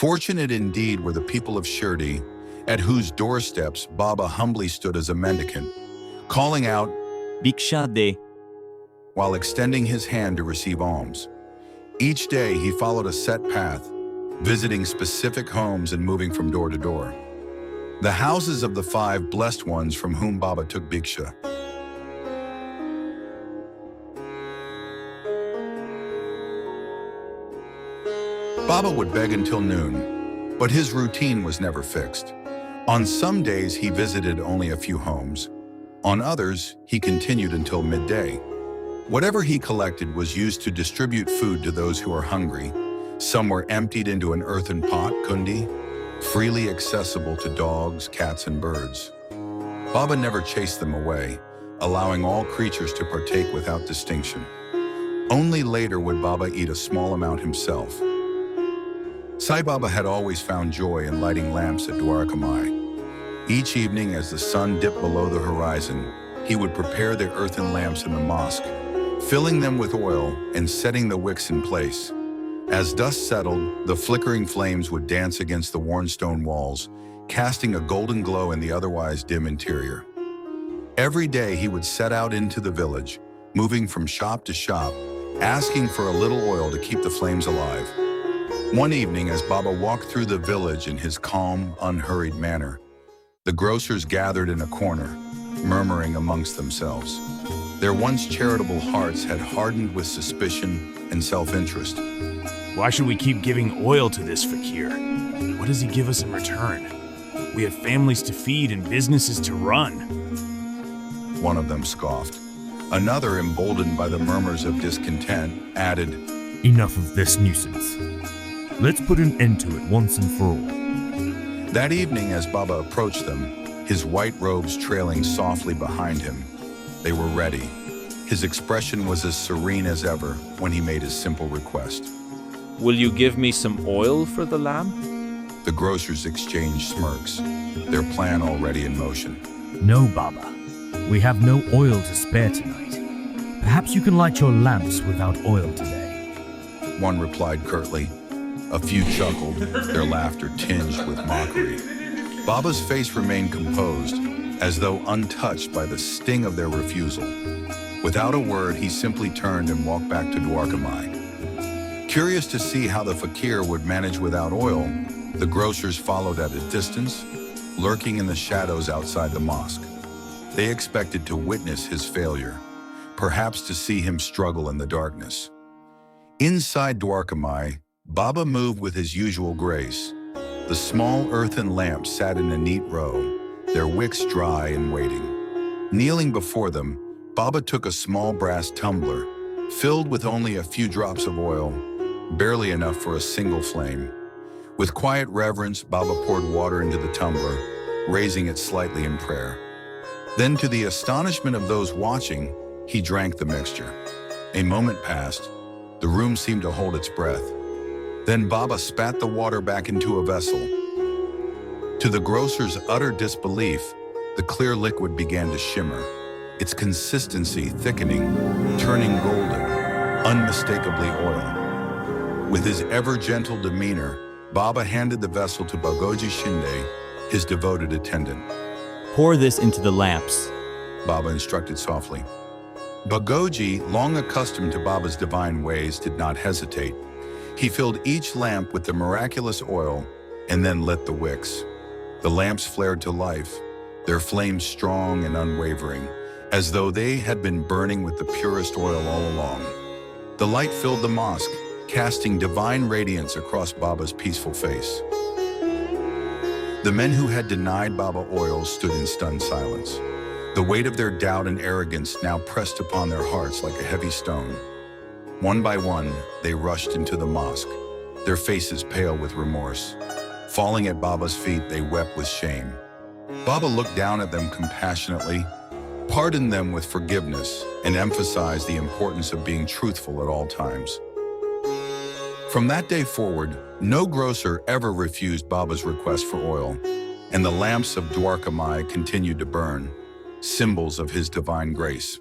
Fortunate indeed were the people of Shirdi, at whose doorsteps Baba humbly stood as a mendicant, calling out Bhiksha de. while extending his hand to receive alms. Each day he followed a set path, visiting specific homes and moving from door to door. The houses of the 5 blessed ones from whom Baba took Bhiksha. Baba would beg until noon, but his routine was never fixed. On some days he visited only a few homes. On others, he continued until midday. Whatever he collected was used to distribute food to those who are hungry. Some were emptied into an earthen pot, kundi, freely accessible to dogs, cats, and birds. Baba never chased them away, allowing all creatures to partake without distinction. Only later would Baba eat a small amount himself. Sai Baba had always found joy in lighting lamps at Dwarkamai. Each evening as the sun dipped below the horizon, he would prepare the earthen lamps in the mosque, filling them with oil and setting the wicks in place. As dust settled, the flickering flames would dance against the worn stone walls, casting a golden glow in the otherwise dim interior. Every day he would set out into the village, moving from shop to shop, asking for a little oil to keep the flames alive. One evening, as Baba walked through the village in his calm, unhurried manner, the grocers gathered in a corner, murmuring amongst themselves. Their once charitable hearts had hardened with suspicion and self-interest. Why should we keep giving oil to this fakir? What does he give us in return? We have families to feed and businesses to run. One of them scoffed. Another, emboldened by the murmurs of discontent, added, Enough of this nuisance. Let's put an end to it once and for all. That evening, as Baba approached them, his white robes trailing softly behind him, they were ready. His expression was as serene as ever when he made his simple request. Will you give me some oil for the lamp? The grocers exchanged smirks, their plan already in motion. No, Baba. We have no oil to spare tonight. Perhaps you can light your lamps without oil today. One replied curtly. A few chuckled, their laughter tinged with mockery. Baba's face remained composed, as though untouched by the sting of their refusal. Without a word, he simply turned and walked back to Dwarkamai. Curious to see how the fakir would manage without oil, the grocers followed at a distance, lurking in the shadows outside the mosque. They expected to witness his failure, perhaps to see him struggle in the darkness. Inside Dwarkamai, Baba moved with his usual grace. The small earthen lamps sat in a neat row, their wicks dry and waiting. Kneeling before them, Baba took a small brass tumbler, filled with only a few drops of oil, barely enough for a single flame. With quiet reverence, Baba poured water into the tumbler, raising it slightly in prayer. Then, to the astonishment of those watching, he drank the mixture. A moment passed. The room seemed to hold its breath. Then Baba spat the water back into a vessel. To the grocer's utter disbelief, the clear liquid began to shimmer, its consistency thickening, turning golden, unmistakably oil. With his ever-gentle demeanor, Baba handed the vessel to Bagoji Shinde, his devoted attendant. Pour this into the lamps. Baba instructed softly. Bagoji, long accustomed to Baba's divine ways, did not hesitate. He filled each lamp with the miraculous oil and then lit the wicks. The lamps flared to life, their flames strong and unwavering, as though they had been burning with the purest oil all along. The light filled the mosque, casting divine radiance across Baba's peaceful face. The men who had denied Baba oil stood in stunned silence. The weight of their doubt and arrogance now pressed upon their hearts like a heavy stone. One by one, they rushed into the mosque, their faces pale with remorse. Falling at Baba's feet, they wept with shame. Baba looked down at them compassionately, pardoned them with forgiveness, and emphasized the importance of being truthful at all times. From that day forward, no grocer ever refused Baba's request for oil, and the lamps of Dwarkamai continued to burn, symbols of his divine grace.